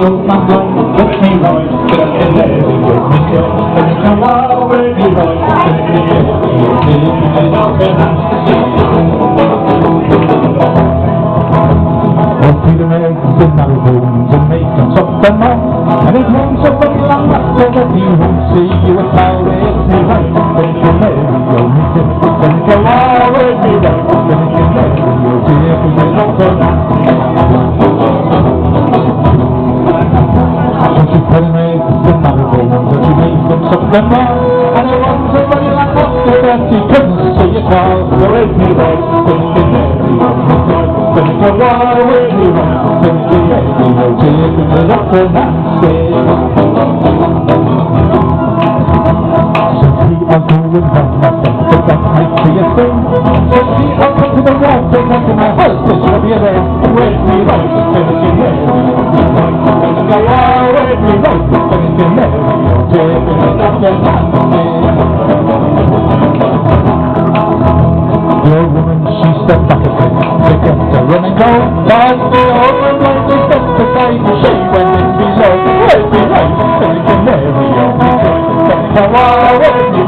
old man let me ride, let me let me go, me go, let me come out, let me ride, let me let me go, Peter eggs and marrow bones and make them soft and long, and it won't so very long after that he won't see you at all. Let me ride, let me let me go, me go, let me go, let me ride, let me let me go, dear, we will all go now. She put an egg in my bones and she made them soft and long, and it won't so very long after that he couldn't see it all. So let me ride, let me let me go, me go, let me go, let me ride, let me let me go, dear, we will all go now. I'm doing wrong, but that might be a thing. So see, I'll come to the wall, take up to my husband, she'll be there. Wait me right, finish it there. Let me go, wait me right, finish it there. Take it up the the woman, she stepped back a bit, began to run and go. Last the old man, when they stepped aside, she went in below. Wait me right, finish it there. Let me go, wait me